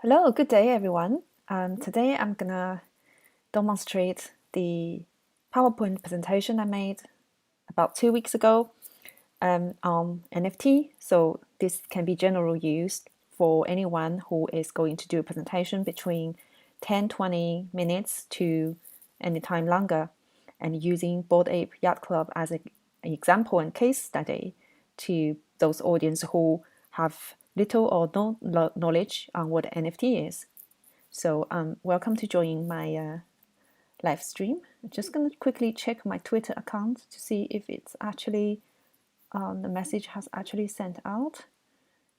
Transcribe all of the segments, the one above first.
Hello, good day everyone. Today I'm gonna demonstrate the PowerPoint presentation I made about 2 weeks ago on NFT. So this can be general used for anyone who is going to do a presentation between 10-20 minutes to any time longer, and using Bored Ape Yacht Club as an example and case study to those audience who have little or no knowledge on what NFT is. So welcome to join my live stream. I'm just going to quickly check my Twitter account to see if it's actually the message has actually sent out.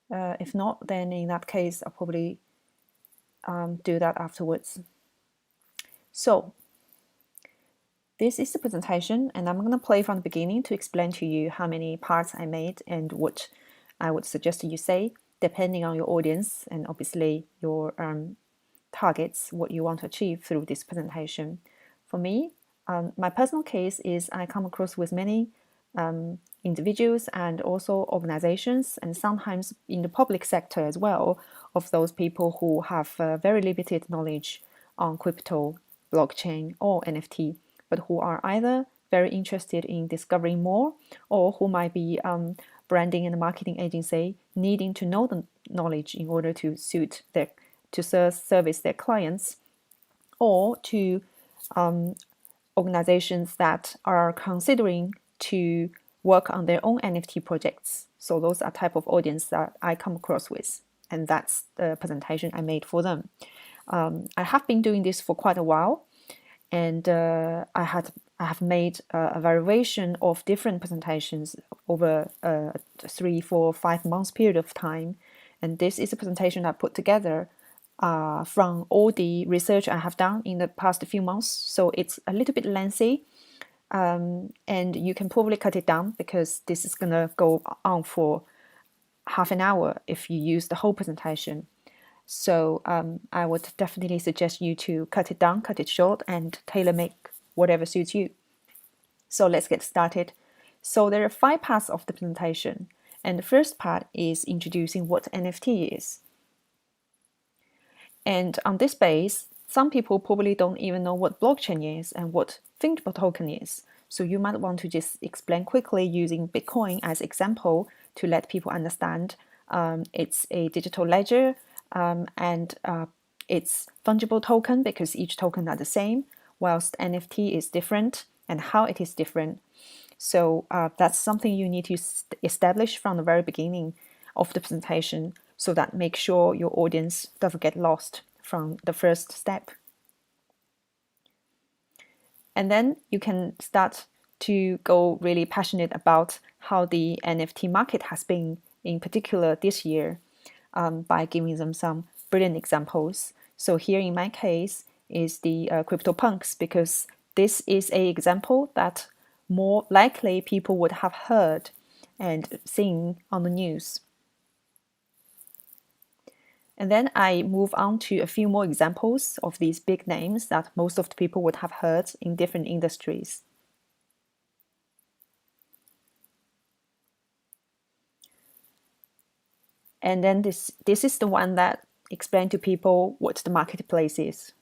If not, then in that case, I'll probably do that afterwards. So this is the presentation, and I'm going to play from the beginning to explain to you how many parts I made and what I would suggest you say, depending on your audience and obviously your targets, what you want to achieve through this presentation. For me, my personal case is I come across with many individuals and also organizations, and sometimes in the public sector as well, of those people who have very limited knowledge on crypto, blockchain, or NFT, but who are either very interested in discovering more, or who might be branding and marketing agency needing to know the knowledge in order to service their clients, or to organizations that are considering to work on their own NFT projects. So those are type of audience that I come across with, and that's the presentation I made for them. I have been doing this for quite a while, and I have made a variation of different presentations over a 3, 4, 5 months period of time. And this is a presentation I put together from all the research I have done in the past few months. So it's a little bit lengthy, and you can probably cut it down because this is going to go on for half an hour if you use the whole presentation. So I would definitely suggest you to cut it down, cut it short, and tailor make whatever suits you. So let's get started. So there are 5 parts of the presentation, and the first part is introducing what NFT is. And on this base, some people probably don't even know what blockchain is and what fungible token is. So you might want to just explain quickly using Bitcoin as example to let people understand it's a digital ledger, and it's fungible token because each token are the same, whilst NFT is different and how it is different. So that's something you need to establish from the very beginning of the presentation, so that make sure your audience doesn't get lost from the first step. And then you can start to go really passionate about how the NFT market has been, in particular this year, by giving them some brilliant examples. So here in my case is the CryptoPunks, because this is an example that more likely people would have heard and seen on the news. And then I move on to a few more examples of these big names that most of the people would have heard in different industries. And then this is the one that explains to people what the marketplace is.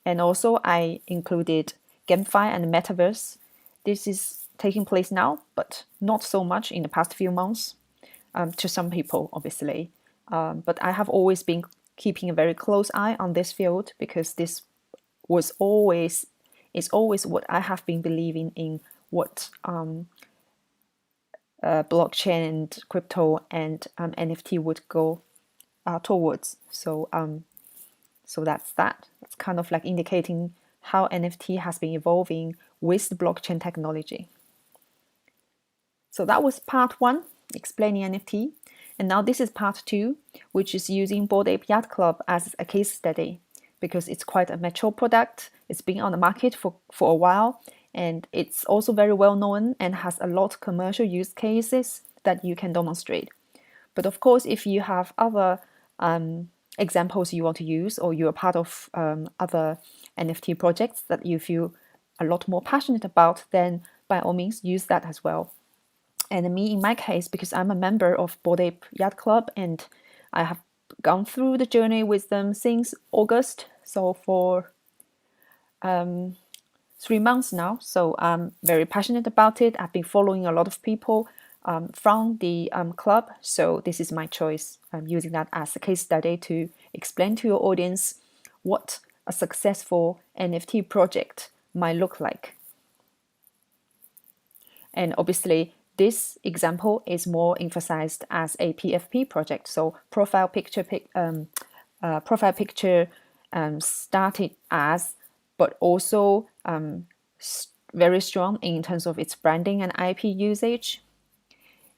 And also I included GameFi and Metaverse. This is taking place now, but not so much in the past few months, to some people, obviously. But I have always been keeping a very close eye on this field, because this is always what I have been believing in, what blockchain and crypto and NFT would go towards. So that's that. It's kind of like indicating how NFT has been evolving with the blockchain technology. So that was part 1, explaining NFT. And now this is part 2, which is using Bored Ape Yacht Club as a case study, because it's quite a mature product. It's been on the market for a while, and it's also very well known and has a lot of commercial use cases that you can demonstrate. But of course, if you have other examples you want to use, or you're part of other NFT projects that you feel a lot more passionate about, then by all means use that as well. And me, in my case, because I'm a member of Bored Ape Yacht Club, and I have gone through the journey with them since August, so for 3 months now. So I'm very passionate about it. I've been following a lot of people from the club, so this is my choice. I'm using that as a case study to explain to your audience what a successful NFT project might look like. And obviously, this example is more emphasized as a PFP project. So profile picture started as, but also very strong in terms of its branding and IP usage,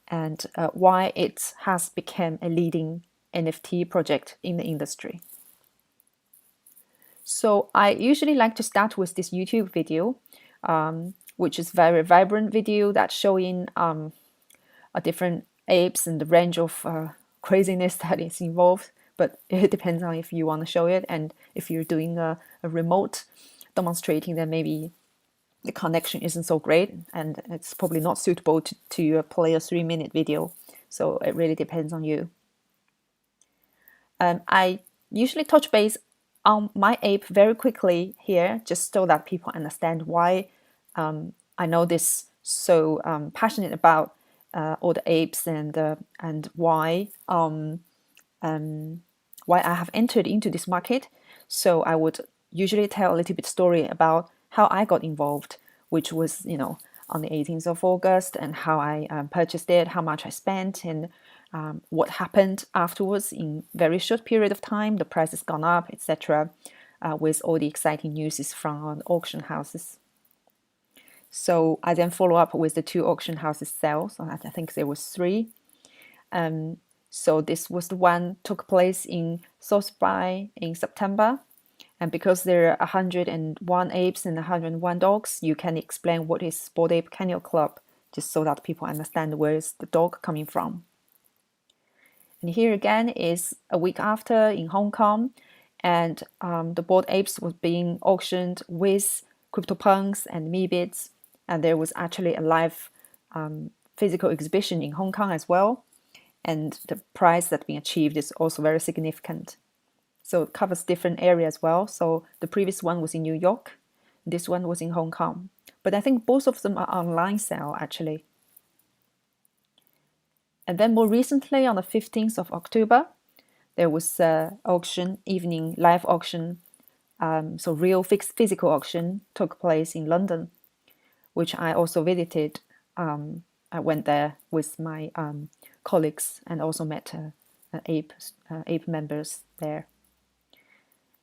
and why it has become a leading NFT project in the industry. So I usually like to start with this YouTube video, which is very vibrant video that's showing different apes and the range of craziness that is involved. But it depends on if you want to show it, and if you're doing a remote demonstrating, then maybe the connection isn't so great, and it's probably not suitable to play a 3-minute video. So it really depends on you. I usually touch base on my ape very quickly here, just so that people understand why I know this so passionate about all the apes, and why I have entered into this market. So I would usually tell a little bit story about how I got involved, which was on the 18th of August, and how I purchased it, how much I spent, and what happened afterwards in very short period of time. The price has gone up, etc. With all the exciting news from auction houses. So I then follow up with the 2 auction houses sales. I think there was 3. So this was the one took place in Sotheby's in September. And because there are 101 apes and 101 dogs, you can explain what is Bored Ape Kennel Club, just so that people understand where is the dog coming from. And here again is a week after in Hong Kong, and the Bored Apes was being auctioned with CryptoPunks and Meebits, and there was actually a live physical exhibition in Hong Kong as well, and the price that's been achieved is also very significant. So it covers different areas as well. So the previous one was in New York, this one was in Hong Kong, but I think both of them are online sale actually. And then more recently, on the 15th of October, there was an auction, evening live auction. So real physical auction took place in London, which I also visited. I went there with my colleagues and also met ape members there.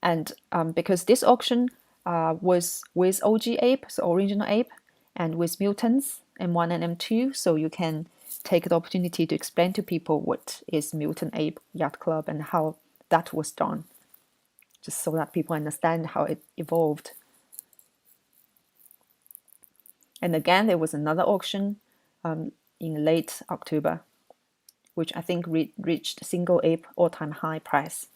And because this auction was with OG Ape, so original ape, and with mutants M1 and M2, so you can take the opportunity to explain to people what is Mutant Ape Yacht Club and how that was done, just so that people understand how it evolved. And again, there was another auction in late October, which I think reached single ape all-time high price.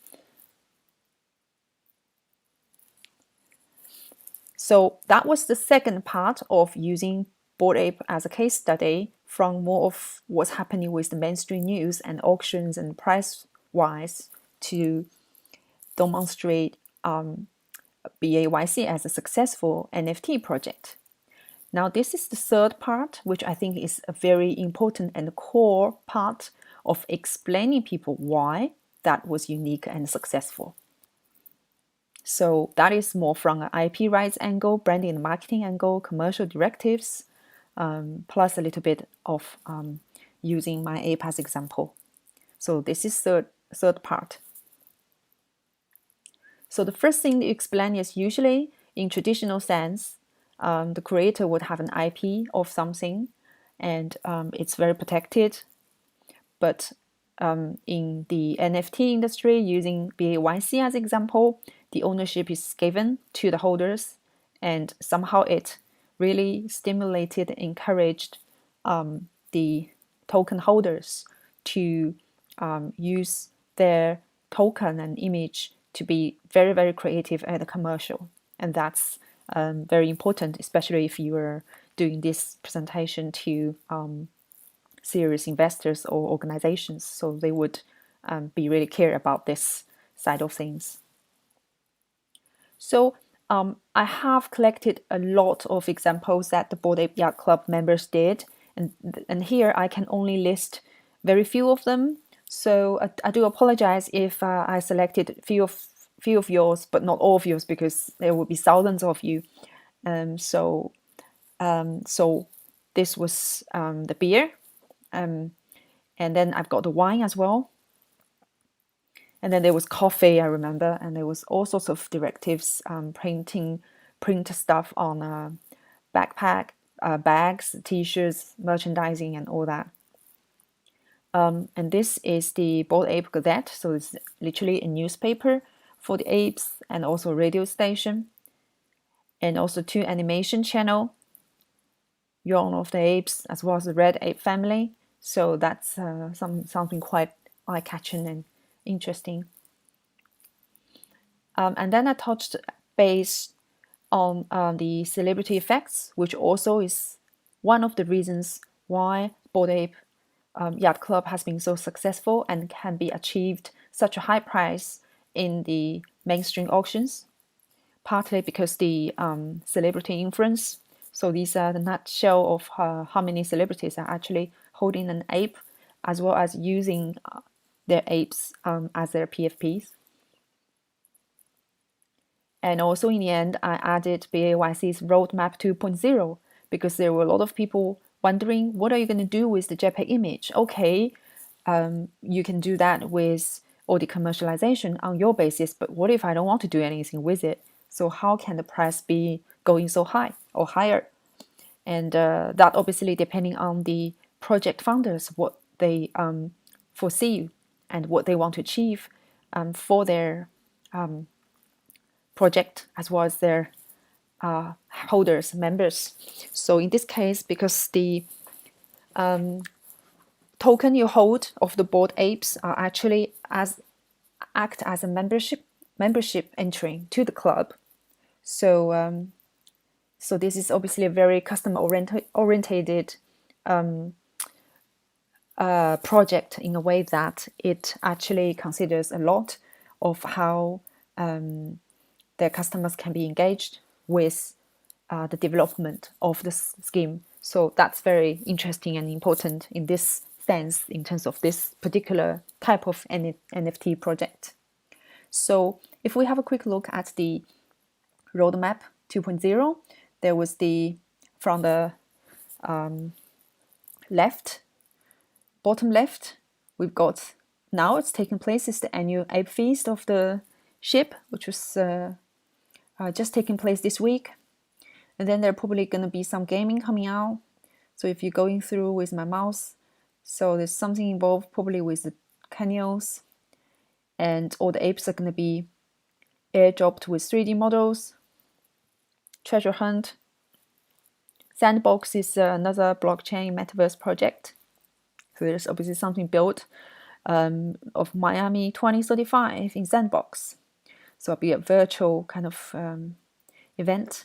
So that was the second part of using Bored Ape as a case study from more of what's happening with the mainstream news and auctions and price-wise to demonstrate BAYC as a successful NFT project. Now this is the third part, which I think is a very important and core part of explaining people why that was unique and successful. So that is more from an IP rights angle, branding and marketing angle, commercial directives, plus a little bit of using my ape as example. So this is third part. So the first thing to explain is usually in traditional sense, the creator would have an IP of something, and it's very protected. But in the NFT industry, using BAYC as example, the ownership is given to the holders, and somehow it really stimulated, encouraged the token holders to use their token and image to be very, very creative and commercial. And that's very important, especially if you are doing this presentation to serious investors or organizations, so they would be really care about this side of things. So I have collected a lot of examples that the Bored Ape Yacht Club members did, and here I can only list very few of them. So I do apologize if I selected few of yours, but not all of yours, because there will be thousands of you. So this was the beer, and then I've got the wine as well. And then there was coffee, I remember, and there was all sorts of directives, print stuff on backpack, bags, t-shirts, merchandising, and all that. And this is the Bored Ape Gazette, so it's literally a newspaper for the apes, and also a radio station, and also 2 animation channel, Yawn of the Apes, as well as the Red Ape Family. So that's something quite eye-catching and interesting. And then I touched base on the celebrity effects, which also is one of the reasons why Bored Ape Yacht Club has been so successful and can be achieved such a high price in the mainstream auctions, partly because the celebrity influence. So these are the nutshell of how many celebrities are actually holding an ape, as well as using their apes as their PFPs. And also in the end, I added BAYC's Roadmap 2.0 because there were a lot of people wondering, what are you going to do with the JPEG image? Okay, you can do that with all the commercialization on your basis, but what if I don't want to do anything with it? So how can the price be going so high or higher? And that obviously depending on the project founders, what they foresee and what they want to achieve for their project, as well as their holders, members. So in this case, because the token you hold of the Bored Apes are actually act as a membership entry to the club. So so this is obviously a very customer oriented project, in a way that it actually considers a lot of how their customers can be engaged with the development of the scheme. So that's very interesting and important in this sense, in terms of this particular type of NFT project. So if we have a quick look at the roadmap 2.0, there was from the bottom left, we've got, now it's taking place, is the annual Ape Feast of the ship, which was just taking place this week. And then there are probably going to be some gaming coming out. So if you're going through with my mouse, so there's something involved probably with the canals, and all the apes are going to be airdropped with 3D models. Treasure hunt. Sandbox is another blockchain metaverse project. So there's obviously something built of Miami 2035 in Sandbox. So it'll be a virtual kind of event.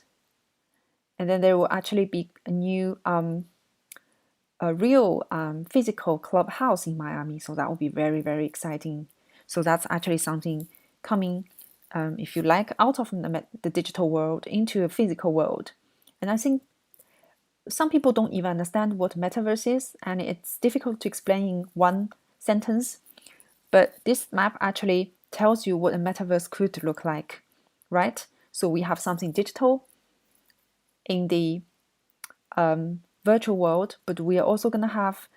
And then there will actually be a new, a real physical clubhouse in Miami. So that will be very, very exciting. So that's actually something coming, if you like, out of the digital world into a physical world. And I think some people don't even understand what metaverse is, and it's difficult to explain in one sentence. But this map actually tells you what a metaverse could look like, right? So we have something digital in the virtual world, but we are also going to have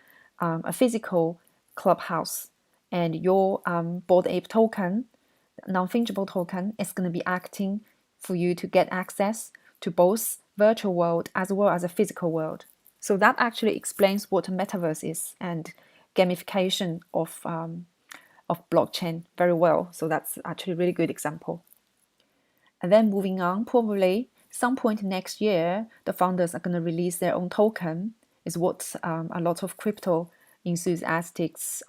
a physical clubhouse, and your Bored Ape token, non-fungible token, is going to be acting for you to get access to both virtual world as well as a physical world. So that actually explains what a metaverse is and gamification of blockchain very well. So that's actually a really good example. And then moving on, probably some point next year, the founders are going to release their own token, is what a lot of crypto enthusiasts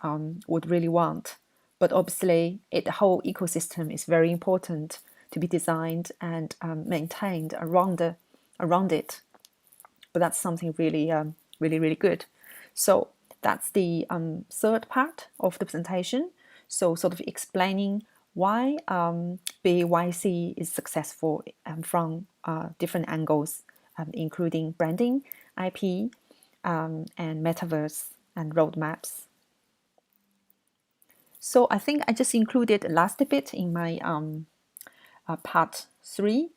would really want. But obviously, the whole ecosystem is very important to be designed and maintained around it. But that's something really, really, really good. So that's the third part of the presentation. So sort of explaining why BYC is successful from different angles, including branding, IP, and metaverse and roadmaps. So I think I just included the last bit in my part 3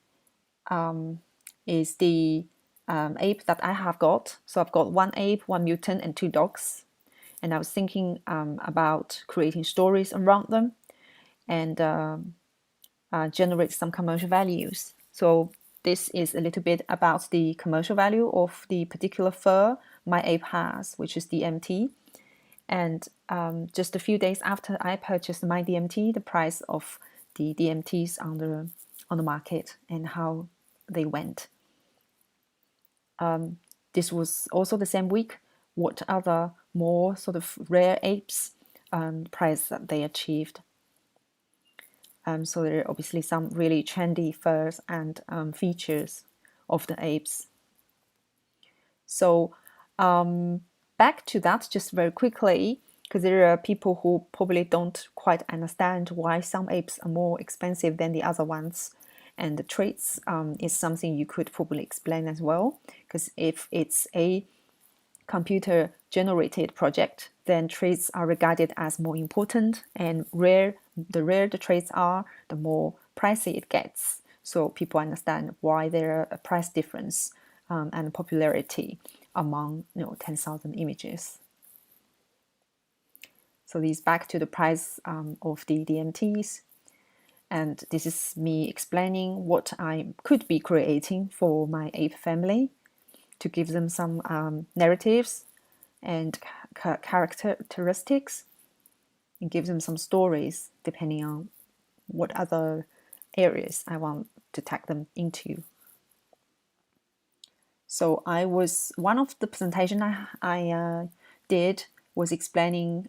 is the ape that I have got. So I've got 1 ape, 1 mutant, and 2 dogs. And I was thinking about creating stories around them and generate some commercial values. So this is a little bit about the commercial value of the particular fur my ape has, which is the DMT. And just a few days after I purchased my DMT, the price of the DMTs on the market and how they went. This was also the same week. What other more sort of rare apes price that they achieved? So there are obviously some really trendy furs and features of the apes. So back to that just very quickly, because there are people who probably don't quite understand why some apes are more expensive than the other ones. And the traits is something you could probably explain as well, because if it's a computer generated project, then traits are regarded as more important, and the rarer the traits are, the more pricey it gets. So people understand why there are a price difference and popularity among 10,000 images. So these back to the price of the DMTs. And this is me explaining what I could be creating for my ape family to give them some narratives and characteristics and give them some stories depending on what other areas I want to tag them into. So one of the presentation I did was explaining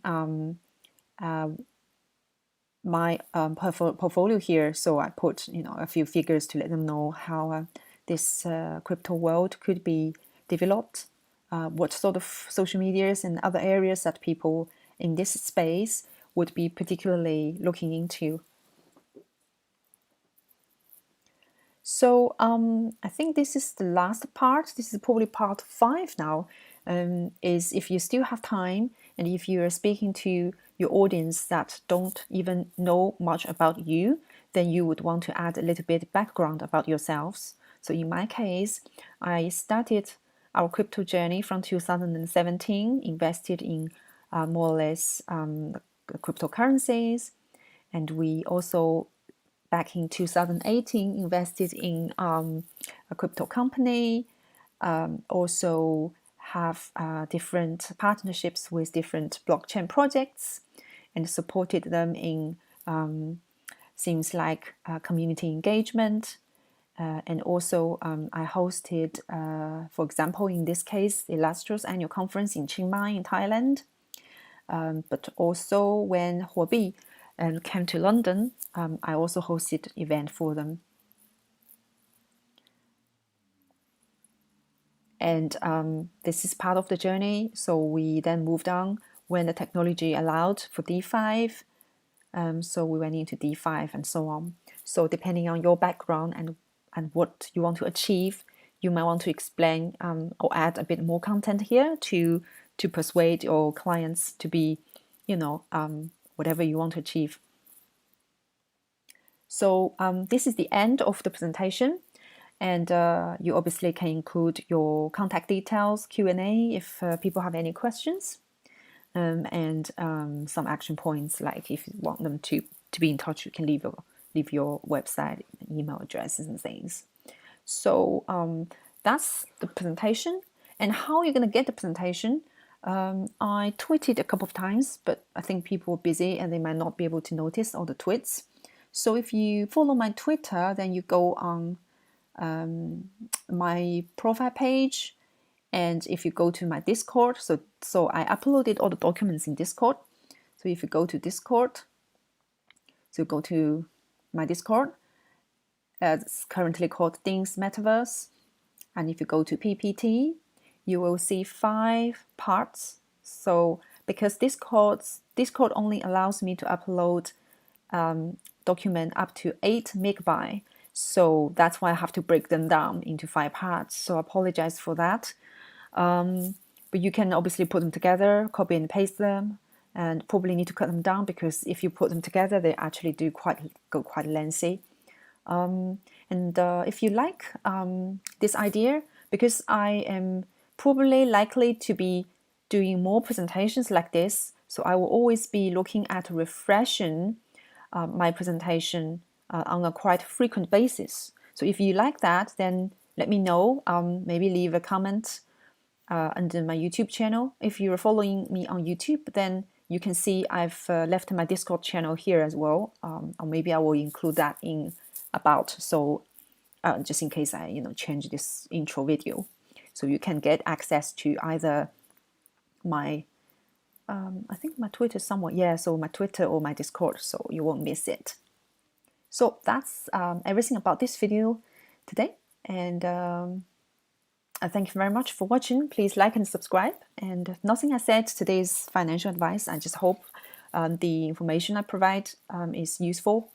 my portfolio here. So I put a few figures to let them know how this crypto world could be developed, what sort of social medias and other areas that people in this space would be particularly looking into. So I think this is the last part. This is probably part 5 now. Is if you still have time and if you are speaking to your audience that don't even know much about you, then you would want to add a little bit background about yourselves. So in my case, I started our crypto journey from 2017, invested in more or less cryptocurrencies, and we also back in 2018 invested in a crypto company, also have different partnerships with different blockchain projects and supported them in things like community engagement. And also I hosted, for example, in this case, the Illustrious annual conference in Chiang Mai in Thailand. But also when Huobi came to London, I also hosted an event for them. And this is part of the journey. So we then moved on when the technology allowed for D5. So we went into D5 and so on. So depending on your background and what you want to achieve, you might want to explain or add a bit more content here to persuade your clients to be, whatever you want to achieve. So this is the end of the presentation. And you obviously can include your contact details, Q&A, if people have any questions, and some action points, like if you want them to be in touch, you can leave your website, email addresses and things. So that's the presentation. And how you're going to get the presentation, I tweeted a couple of times, but I think people are busy and they might not be able to notice all the tweets. So if you follow my Twitter, then you go on my profile page, and if you go to my Discord, so I uploaded all the documents in Discord. So if you go to Discord, so go to my Discord, it's currently called Ding's Metaverse, and if you go to PPT, you will see 5 parts. So because Discord only allows me to upload document up to 8 megabyte, so that's why I have to break them down into 5 parts. So I apologize for that. But you can obviously put them together, copy and paste them, and probably need to cut them down because if you put them together, they actually go quite lengthy. And if you like this idea, because I am probably likely to be doing more presentations like this, so I will always be looking at refreshing my presentation on a quite frequent basis. So if you like that, then let me know. Maybe leave a comment under my YouTube channel. If you're following me on YouTube, then you can see I've left my Discord channel here as well, or maybe I will include that in about, so just in case I change this intro video, so you can get access to either my I think my Twitter somewhere, yeah, so my Twitter or my Discord, so you won't miss it. So that's everything about this video today, and I thank you very much for watching. Please like and subscribe. And nothing I said today is financial advice. I just hope the information I provide is useful